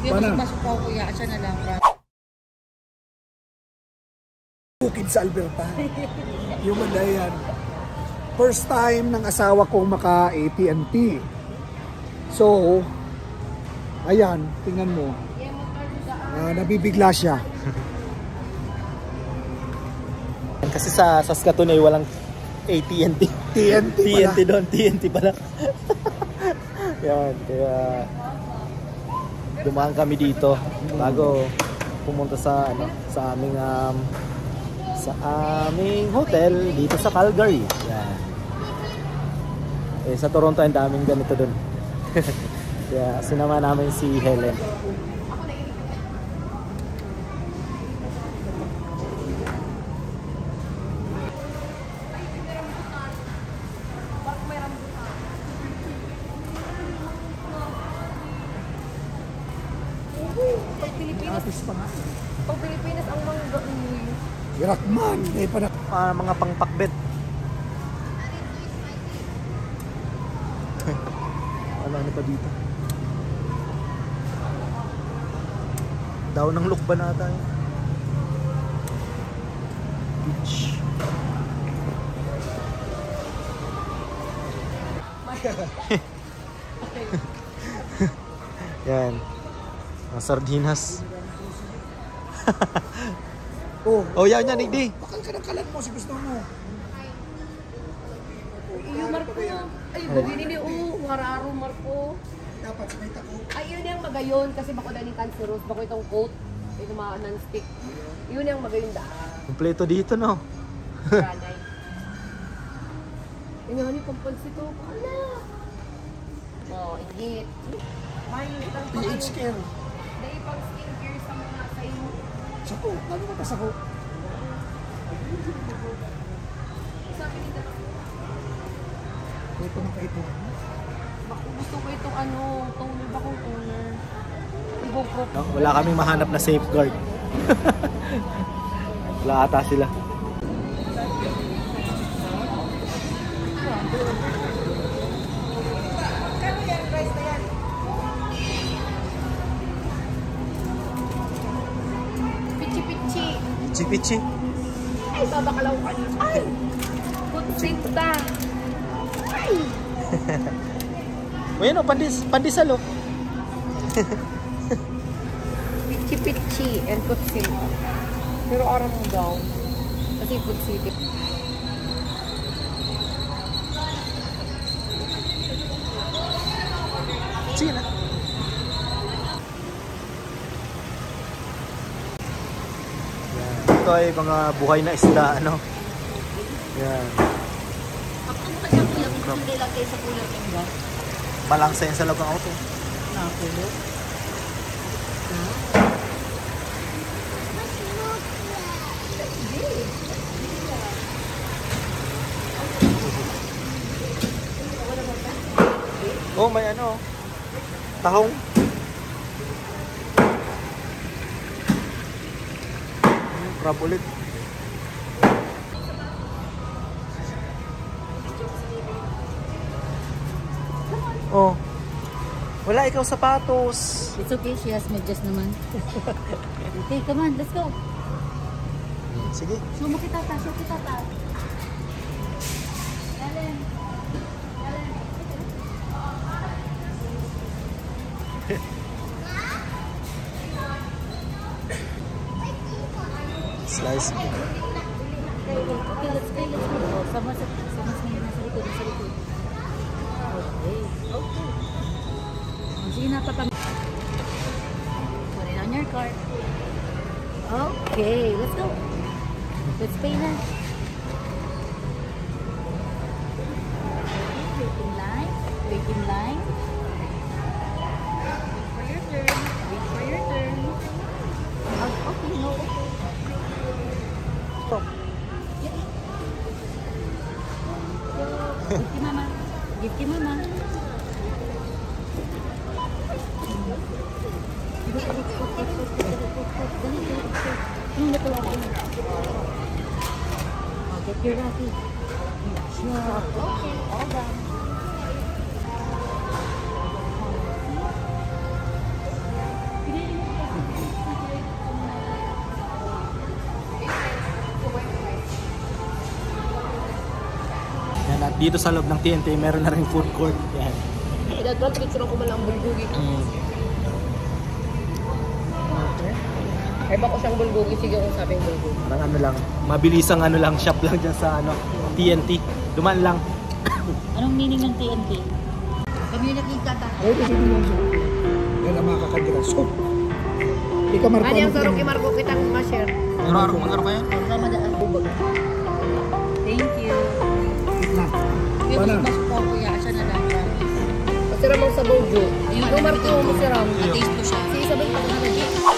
Mana? Masuk pa kuya, siya na lang. Bukid sa Alberta. Yung yan. First time ng asawa kong maka AT&T. So, ayan, tingnan mo. Nabibigla siya. Kasi sa Saskatoon ay walang AT&T. TNT doon, TNT pala. Yan, kaya dumaan kami dito bago pumunta sa aming hotel dito sa Calgary. Yan. Sa Toronto ang daming ganito doon. Kaya sinama namin si Helen. Pag Pilipinas ang mangga Irakman, Mga pangpakbet. Ano pa dito? Daw ng lukba na tayo. Beach. Yan. Ang sardinas. Oh, yan, Igdi. Bakal ka ng kalan mo, si gusto mo. Iyo, Marco. Ay, bagay nini, wararo, Marco. Dapat sa may tako. Ay, yun yung magayon, kasi bako dani cancerous, bako itong coat, ito mga non-stick. Yun yung magayon daan. Kompleto dito, no? Ranay. Yun yung pamponsito. Ala! Oh, igit. May itang PH care. Dahil pang skincare sa mga kayo. Sako, lalo ba ka sako? Sabi nito. Ito na ito. Gusto ko itong toner ba kung toner? Ibukop. No, wala kaming mahanap na safeguard. Wala ata sila. Pichi-pichi. Ay, babakalaw ka niyo. Ay! Kutsinta. Ay! Bueno, pandesal oh. Pichi-pichi and kutsinta. Pero araw mo daw. Kasi kutsiti. Sige na. Ito ay mga buhay na isda, ano? Yan. Malangsa yan sa loob ng auto. Nakulog. Oh, may tahong. Crab ulit. Oh. Wala ikaw sapatos. It's okay, she has medyas naman. Okay, come on, let's go. Sige. Show kita ta. Ellen. Slice. Okay, let's go. Oh, sama sa likod. Okay. Sige na, papa. Put it on your card. Okay, let's go. Let's pay na. Wait in line. Wait for your turn. Okay, no, okay. Stop. Give kay mama. Give kay mama. Get your Rocky. Okay, all done. Sige. dito sa loob ng TNT, meron na rin food court. Yan. Idagdag, picture ko man lang bulgogi. Ay, bako siyang bulgogi. Sige kung sabing bulgogi. Parang ano lang, mabilisang ano lang, shop lang dyan sa ano, TNT. Duman lang. Anong meaning ng TNT? Community tata. Ay, kasi hindi mo soup. Yan ang mga kakandira. Soup. Hindi ka marpa. Ano yung sarong Marco kitang ma-share? Araw-araw magkano kaya? Ramadaan. Thank you. Na. Yung Paano? mas po ko ya, siya na lang. Masiram ang sabaw, Jo. Ito, Marco, masiram. Taste ko siya. Si Isabel, pag